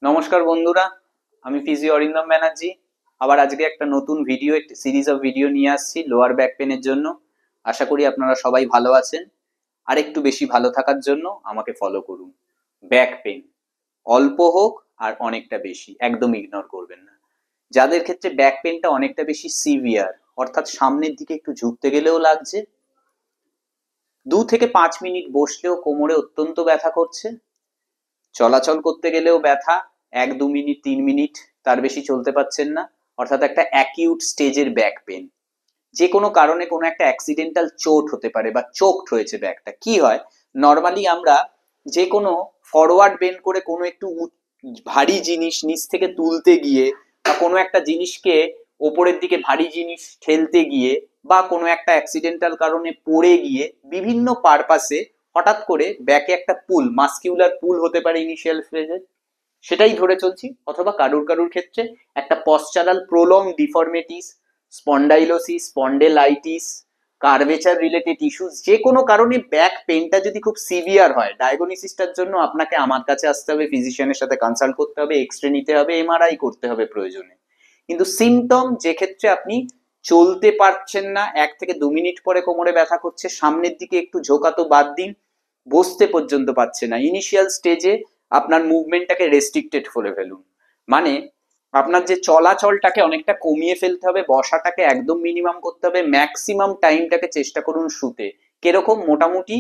নমস্কার বন্ধুরা, আমি ফিজিও অরিন্দম ব্যানার্জি। আবার আজকে একটা নতুন ভিডিও, একটি সিরিজ অফ ভিডিও নিয়ে আসছি লোয়ার ব্যাক পেনের জন্য। আশা করি আপনারা সবাই ভালো আছেন। আর একটু বেশি ভালো থাকার জন্য আমাকে ফলো করুন। ব্যাক পেন অল্প হোক আর অনেকটা বেশি, একদম ইগনোর করবেন না। যাদের ক্ষেত্রে ব্যাক পেনটা অনেকটা বেশি সিভিয়ার, অর্থাৎ সামনের দিকে একটু ঝুঁকতে গেলেও লাগছে, 2 থেকে 5 মিনিট বসলেও কোমরে অত্যন্ত ব্যথা করছে, চলাচল করতে গেলেও ব্যথা, 1-2 মিনিট 3 মিনিট তার বেশি চলতে পারছেন না, অর্থাৎ একটা অ্যাকিউট স্টেজের ব্যাক পেন। যে কোনো কারণে কোনো একটা অ্যাক্সিডেন্টাল চোট হতে পারে বা চোকড হয়েছে ব্যাকটা। কি হয়, নর্মালি আমরা যে কোনো ফরওয়ার্ড বেন্ড করে কোনো একটু ভারী জিনিস নিচ থেকে তুলতে গিয়ে বা কোনো একটা জিনিসকে ওপরের দিকে ভারী জিনিস ঠেলতে গিয়ে বা কোনো একটা অ্যাক্সিডেন্টাল কারণে পড়ে গিয়ে বিভিন্ন পারপাসে হঠাৎ করে ব্যাকে একটা পুল, মাস্কিউলার পুল হতে পারে ইনিশিয়াল ফেজে, সেটাই ধরে চলছি। অথবা কারুর কারুর ক্ষেত্রে একটা postural prolong deformities, spondylosis, spondylitis, curvature related issues, যে কোনো কারণে ব্যাক পেনটা যদি খুব সিভিয়ার হয়, ডায়াগনোসিসটার জন্য আপনাকে আমার কাছে আসতে হবে, ফিজিশিয়ানের সাথে কনসাল্ট করতে হবে, এক্সরে নিতে হবে, এমআরআই করতে হবে প্রয়োজনে। কিন্তু সিমটম যে ক্ষেত্রে আপনি চলতে পারছেন না, 1 থেকে 2 মিনিট পরে কোমরে ব্যথা করছে, সামনের দিকে একটু ঝোঁকা তো বাদ দিন, বসতে পর্যন্ত পারছে না, ইনিশিয়াল স্টেজে আপনার মুভমেন্টটাকে রেস্ট্রিক্টেড করে ফেলুন। মানে আপনার যে চলাচলটাকে অনেকটা কমিয়ে ফেলতে হবে, বসাটাকে একদম মিনিমাম করতে হবে, ম্যাক্সিমাম টাইমটাকে চেষ্টা করুন শুতে। কিরকম? মোটামুটি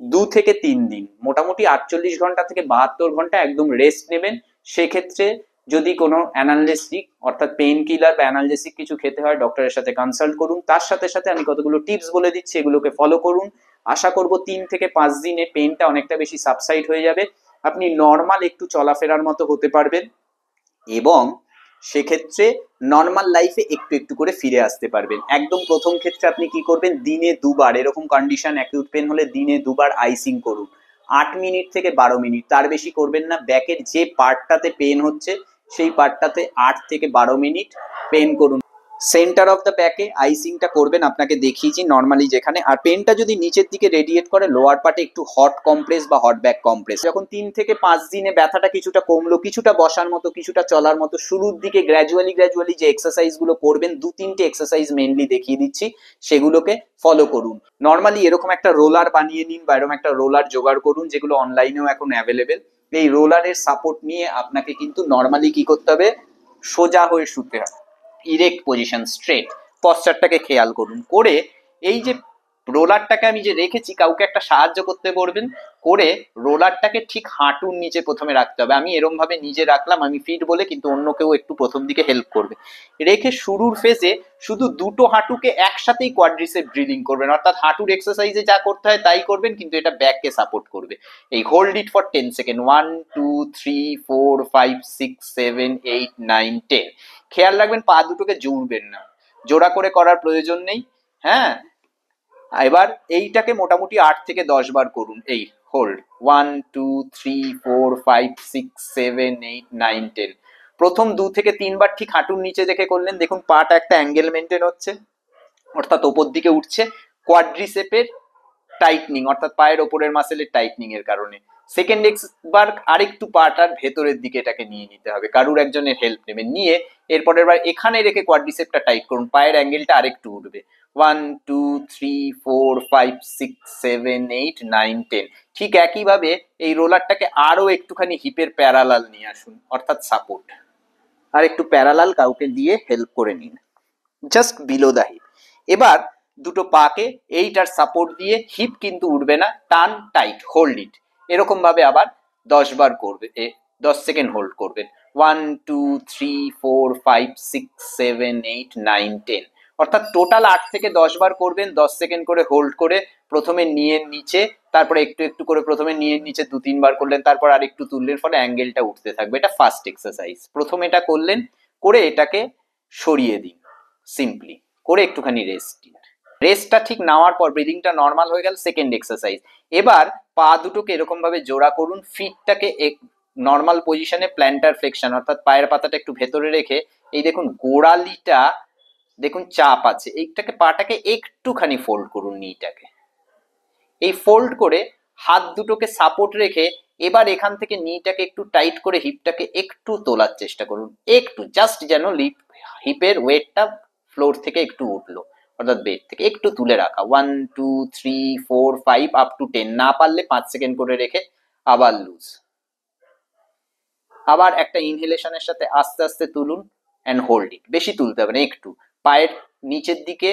2 থেকে 3 দিন, মোটামুটি 48 ঘন্টা থেকে 72 ঘন্টা একদম রেস্ট নেবেন। সেক্ষেত্রে যদি কোনো অ্যানালজেসিক অর্থাৎ পেইন কিলার বা অ্যানালজেসিক কিছু খেতে হয়, ডক্টরের সাথে কনসাল্ট করুন। তার সাথে সাথে আমি কতগুলো টিপস বলে দিচ্ছি, এগুলোকে ফলো করুন। আশা করব 3 থেকে 5 দিনে পেইনটা অনেকটা বেশি সাবসাইড হয়ে যাবে, আপনি নর্মাল একটু চলাফেরার মতো হতে পারবেন এবং সেক্ষেত্রে নর্মাল লাইফে একটু একটু করে ফিরে আসতে পারবেন। একদম প্রথম ক্ষেত্রে আপনি কি করবেন, দিনে 2বার, এরকম কন্ডিশন অ্যাকিউট পেন হলে দিনে 2বার আইসিং করুন। 8 মিনিট থেকে 12 মিনিট, তার বেশি করবেন না। ব্যাকের যে পার্টটাতে পেন হচ্ছে সেই পার্টটাতে 8 থেকে 12 মিনিট পেন করুন। সেন্টার অফ দ্য ব্যাকে আইসিংটা করবেন, আপনাকে দেখিয়েছি নর্মালি যেখানে। আর পেনটা যদি নিচের দিকে রেডিয়েট করে, লোয়ার পার্টে একটু হট কম্প্রেস বা হট ব্যাক কম্প্রেস। যখন 3 থেকে 5 দিনে ব্যথাটা কিছুটা কমলো, কিছুটা বসার মতো, কিছুটা চলার মতো, শুরুর দিকে গ্র্যাজুয়ালি গ্র্যাজুয়ালি যে এক্সারসাইজ গুলো করবেন, 2-3টে এক্সারসাইজ মেনলি দেখিয়ে দিচ্ছি, সেগুলোকে ফলো করুন। নর্মালি এরকম একটা রোলার বানিয়ে নিন বা এরকম একটা রোলার জোগাড় করুন, যেগুলো অনলাইনেও এখন অ্যাভেলেবেল। এই রোলারের সাপোর্ট নিয়ে আপনাকে কিন্তু নর্মালি কি করতে হবে, সোজা হয়ে শুতে হবে, ইরেক্ট পজিশন, স্ট্রেট। পশ্চারটাকে খেয়াল করুন। করে এই যে রোলারটাকে আমি যে রেখেছি, কাউকে একটা সাহায্য করতে বলবেন, করে রোলারটাকে ঠিক হাঁটুর নিচে প্রথমে রাখতে হবে। আমি এরম ভাবে নিজে রাখলাম, আমি ফিট বলে, কিন্তু অন্য কেউ একটু প্রথম দিকে হেল্প করবে। রেখে শুরুর ফেজে শুধু দুটো হাঁটুকে একসাথেই কোয়াড্রিসেপ ড্রিলিং করবেন, অর্থাৎ হাঁটুর এক্সারসাইজে যা করতে হয় তাই করবেন, কিন্তু এটা ব্যাককে সাপোর্ট করবে। এই হোল্ড ইট ফর 10 সেকেন্ড, 1 2 3 4 5 6 7 8 9 10। খেয়াল রাখবেন পা দুটোকে জুড়বেন না, জোড়া করে করার প্রয়োজন নেই। হ্যাঁ, এবার এইটাকে মোটামুটি 8 থেকে 10 বার করুন। এই হোল্ড 1 2 3 4 5 6 7 8 9 10। প্রথম 2 থেকে 3 বার ঠিক হাঁটুর নিচে দেখে করলেন, দেখুন পাটা একটা অ্যাঙ্গেল মেনটেন হচ্ছে, অর্থাৎ ওপর দিকে উঠছে, কোয়াড্রিসেপের টাইটনিং, অর্থাৎ পায়ের ওপরের মাসেলের টাইটনিং এর কারণে। সেকেন্ড বার আরেকটু পাটার ভেতরের দিকে এটাকে নিয়ে নিতে হবে, কারুর একজনের হেল্প নেবেন, নিয়ে এরপরের বার এখানে রেখে কোয়াড্রিসেপটা টাইট করুন, পায়ের অ্যাঙ্গেলটা আরেকটু উঠবে। 1 2 3 4 5 6 7 8 9 10। ঠিক একইভাবে এই রোলারটাকে আরো একটুখানি হিপের প্যারালাল নিয়ে আসুন, অর্থাৎ সাপোর্ট, আর একটু প্যারালাল কাউকে দিয়ে হেল্প করে নিন, জাস্ট বিলো দ্য হিপ। এবার দুটো পাকে এইটার সাপোর্ট দিয়ে, হিপ কিন্তু উঠবে না, টান টাইট, হোল্ড ইট, এরকম ভাবে আবার 10 বার করবে, 10 সেকেন্ড হোল্ড করবেন। 1 2 3 4 5 6 7 8 9 10, অর্থাৎ টোটাল 8 থেকে 10 বার করবেন, 10 সেকেন্ড করে হোল্ড করে। প্রথমে নিয়ের নিচে, তারপরে একটু একটু করে প্রথমে নিয়ের নিচে 2-3 বার করলেন, তারপর আর একটু তুললেন, ফলে অ্যাঙ্গেলটা উঠতে থাকবে। এটা ফার্স্ট এক্সারসাইজ। প্রথম এটা করলেন, করে এটাকে সরিয়ে দিন সিম্পলি, করে একটুখানি রেস্ট দিন। রেস্টটা ঠিক নেওয়ার পর ব্রিদিংটা নর্মাল হয়ে গেল, সেকেন্ড এক্সারসাইজ। এবার পা দুটোকে এরকম ভাবে জোড়া করুন, ফিটটাকে নর্মাল পজিশনে, প্ল্যান্টার ফ্লেকশন, অর্থাৎ পায়ের পাতাটা একটু ভেতরে রেখে, এই দেখুন গোড়ালিটা দেখুন চাপ আছে, এইটাকে পাটাকে একটুখানি ফোল্ড করুন, নিটাকে এই ফোল্ড করে হাত দুটোকে সাপোর্ট রেখে এবার এখান থেকে নিটাকে একটু টাইট করে হিপটাকে একটু তোলার চেষ্টা করুন, একটু জাস্ট যেন হিপের ওয়েটটা ফ্লোর থেকে একটু উঠলো, অর্থাৎ বেড থেকে একটু তুলে রাখা। 1 2 3 4 5 আপ টু 10, না পারলে 5 সেকেন্ড করে রেখে আবার লুজ। আবার একটা ইনহেলেশনের সাথে আস্তে আস্তে তুলুন অ্যান্ড হোল্ড ইট। বেশি তুলতে হবে না, একটু পায়ের নিচের দিকে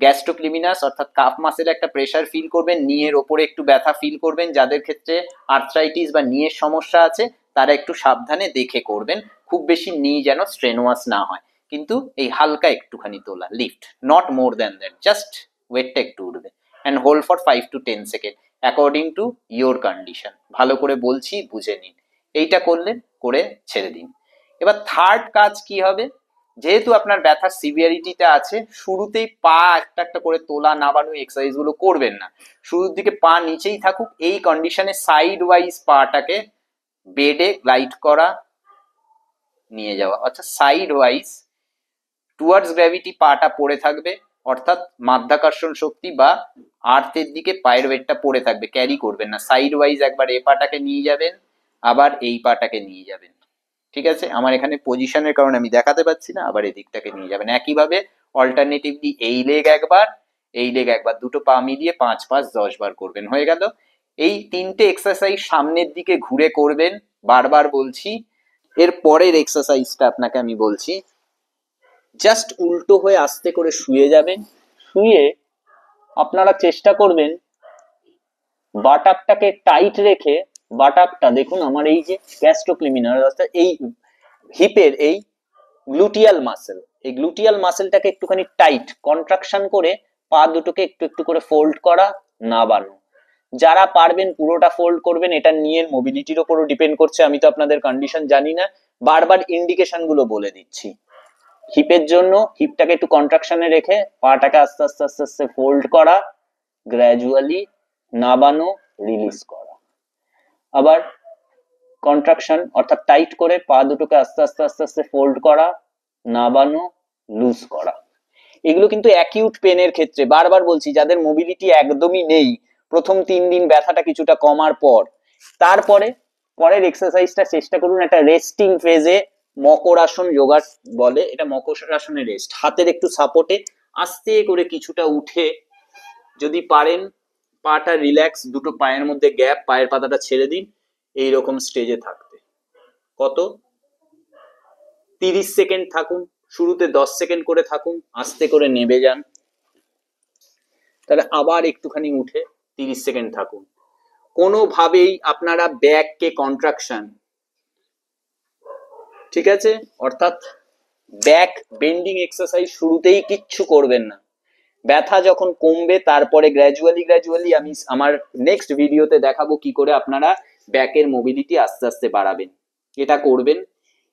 গ্যাস্ট্রোক্লিমিনাস অর্থাৎ কাফ মাসের একটা প্রেসার ফিল করবেন, নিয়ের ওপরে একটু ব্যথা ফিল করবেন। যাদের ক্ষেত্রে আর্থ্রাইটিস বা নিয়ের সমস্যা আছে তারা একটু সাবধানে দেখে করবেন, খুব বেশি নি যেন স্ট্রেনোয়াস না হয়। কিন্তু এই হালকা একটুখানি তোলা, lift, not more than that, just ওয়েটটা একটু উঠবে and hold for 5 to 10 second according to your condition. ভালো করে বলছি, বুঝে নিন। এইটা করলেন, করে ছেড়ে দিন। এবার থার্ড কাজ কি হবে, যেহেতু আপনার ব্যথার সিভিয়ারিটিটা আছে, শুরুতেই পা একটা একটা করে তোলা নামানো এক্সারসাইজ গুলো করবেন না। শুরুর দিকে পা নিচেই থাকুক, এই কন্ডিশনে সাইড ওয়াইজ পাটাকে বেডে গ্লাইড করা, নিয়ে যাওয়া, অর্থাৎ সাইড ওয়াইজ টুয়ার্ডস গ্র্যাভিটি পাটা পড়ে থাকবে, অর্থাৎ মাধ্যাকর্ষণ শক্তি বা আর্থের দিকে পায়ের ওয়েটটা পড়ে থাকবে, ক্যারি করবেন না। সাইড ওয়াইজ একবার এই পাটাকে নিয়ে যাবেন, আবার এই পাটাকে নিয়ে যাবেন। ঠিক আছে, আমার এখানে পজিশনের কারণে আমি দেখাতে পাচ্ছি না, আবার এদিকটাকে নিয়ে যাবেন। একইভাবে অল্টারনেটিভলি এই লেগ একবার, এই লেগ একবার, দুটো পা মিলিয়ে 5 5 10 বার করবেন। হয়ে গেল। এই তিনটে এক্সারসাইজ সামনের দিকে ঘুরে করবেন, বারবার বলছি। এর পরের এক্সারসাইজটা আপনাকে আমি বলছি, জাস্ট উল্টো হয়ে আস্তে করে শুয়ে যাবেন। শুয়ে আপনারা চেষ্টা করবেন বাটাকটাকে টাইট রেখে, বাটাকটা দেখুন আমার এই যে গ্যাস্ট্রোক্লিমিনাল অর্থাৎ এই হিপের এই গ্লুটিয়াল মাসেল, এই গ্লুটিয়াল মাসেলটাকে একটুখানি টাইট কন্ট্রাকশন করে পা দুটোকে একটু একটু করে ফোল্ড করা, নাবানো। যারা পারবেন পুরোটা ফোল্ড করবেন, এটা নিয়ে মোবিলিটির উপরও ডিপেন্ড করছে, আমি তো আপনাদের কন্ডিশন জানি না, বারবার ইন্ডিকেশন গুলো বলে দিচ্ছি। হিপের জন্য হিপটাকে একটু কন্ট্রাকশনে রেখে পাটাকে আস্তে আস্তে আস্তে আস্তে ফোল্ড করা, গ্র্যাজুয়ালি নাবানো, রিলিজ করা। আবার কন্ট্রাকশন অর্থাৎ টাইট করে পা দুটোকে আস্তে আস্তে আস্তে আস্তে ফোল্ড করা, নাবানো, লুজ করা। এগুলো কিন্তু অ্যাকিউট পেনের ক্ষেত্রে, বারবার বলছি, যাদের মোবিলিটি একদমই নেই, প্রথম 3 দিন ব্যথাটা কিছুটা কমার পর, তারপরে পরের এক্সারসাইজটা চেষ্টা করুন একটা রেস্টিং ফেজে, মকর আসন যোগা বলে, এটা মকর আসনে রেস্ট, হাতের একটু সাপোর্টে আস্তে করে কিছুটা উঠে, যদি পারেন পাটা রিল্যাক্স, দুটো পায়ের মধ্যে গ্যাপ, পায়ের পাতাটা ছেড়ে দিন, এইরকম স্টেজে থাকতে। কত? 30 সেকেন্ড থাকুন, শুরুতে 10 সেকেন্ড করে থাকুন, আস্তে করে নেমে যান, তাহলে আবার একটুখানি উঠে 30 সেকেন্ড থাকুন। কোনোভাবেই আপনারা ব্যাককে কন্ট্রাকশন, ঠিক আছে, অর্থাৎ ব্যাক বেন্ডিং এক্সারসাইজ শুরুতেই কিচ্ছু করবেন না। ব্যথা যখন কমবে তারপরে গ্র্যাজুয়ালি আমি আমার নেক্সট ভিডিওতে দেখাবো কি করে আপনারা ব্যাকের মোবিলিটি আস্তে আস্তে বাড়াবেন। এটা করবেন।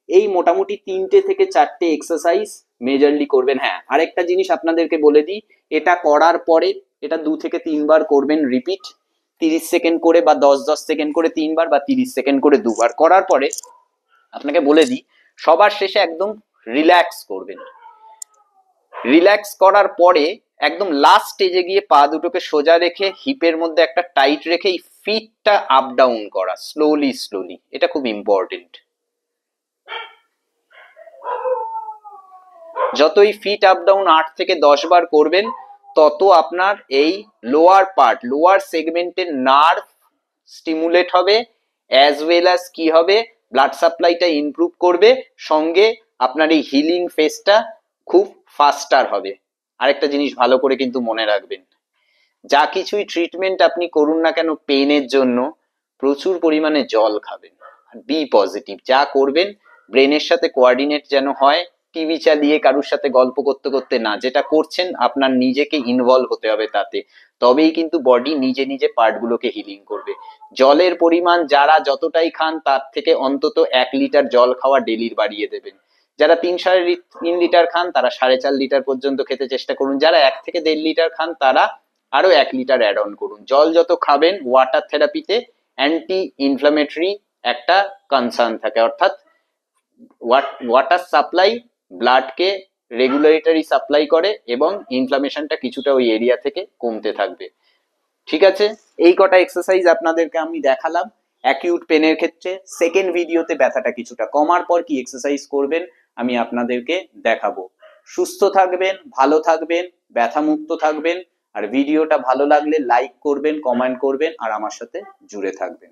এই মোটামুটি 3টে থেকে 4টে এক্সারসাইজ মেজরলি করবেন। হ্যাঁ, আরেকটা জিনিস আপনাদেরকে বলে দিই, এটা করার পরে এটা 2 থেকে 3 বার করবেন রিপিট, 30 সেকেন্ড করে বা 10 সেকেন্ড করে 3 বার বা 30 সেকেন্ড করে 2 বার। করার পরে আপনাকে বলে দিই, সবার শেষে একদম রিল্যাক্স করবেন। রিল্যাক্স করার পরে একদম লাস্ট স্টেজে গিয়ে পা দুটোকে সোজা রেখে হিপের মধ্যে একটা টাইট রেখে এই ফিটটা আপ ডাউন করা স্লোলি স্লোলি, এটা খুব ইম্পর্টেন্ট। যতই ফিট আপ ডাউন 8 থেকে 10 বার করবেন, তত আপনার এই লোয়ার পার্ট, লোয়ার সেগমেন্টের নার্ভ স্টিমুলেট হবে, অ্যাজ ওয়েল অ্যাজ কি হবে, ব্লাড সাপ্লাইটা ইমপ্রুভ করবে, সঙ্গে আপনার এই হিলিং ফেজটা খুব ফাস্টার হবে। আরেকটা জিনিস ভালো করে কিন্তু মনে রাখবেন, যা কিছুই ট্রিটমেন্ট আপনি করুন না কেন পেনের জন্য, প্রচুর পরিমাণে জল খাবেন, বি পজিটিভ। যা করবেন ব্রেনের সাথে কোঅর্ডিনেট যেন হয়, টিভি চালিয়ে কারুর সাথে গল্প করতে করতে না, যেটা করছেন আপনার নিজেকে ইনভলভ হতে হবে তাতে, তবেই কিন্তু বডি নিজে নিজে পার্টগুলোকে হিলিং করবে। জলের পরিমাণ যারা যতটাই খান তার থেকে অন্তত 1 লিটার জল খাওয়া ডেলির বাড়িয়ে দেবেন। যারা 3 লিটার খান তারা 4.5 লিটার পর্যন্ত খেতে চেষ্টা করুন। যারা 1 থেকে 1.5 লিটার খান তারা আরো 1 লিটার অ্যাড অন করুন। জল যত খাবেন, ওয়াটার থেরাপিতে অ্যান্টি ইনফ্লামেটরি একটা কনসার্ন থাকে, অর্থাৎ ওয়াটার সাপ্লাই ব্লাডকে রেগুলেটরি সাপ্লাই করে এবং ইনফ্লামেশনটা কিছুটা ওই এরিয়া থেকে কমতে থাকবে। ঠিক আছে, এই কটা এক্সারসাইজ আপনাদেরকে আমি দেখালাম। অ্যাকিউট পেনের ক্ষেত্রে সেকেন্ড ভিডিওতে ব্যথাটা কিছুটা কমার পর কি এক্সারসাইজ করবেন আমি আপনাদেরকে দেখাবো। সুস্থ থাকবেন, ভালো থাকবেন, ব্যথা মুক্ত থাকবেন। আর ভিডিওটা ভালো লাগলে লাইক করবেন, কমেন্ট করবেন আর আমার সাথে জুড়ে থাকবেন।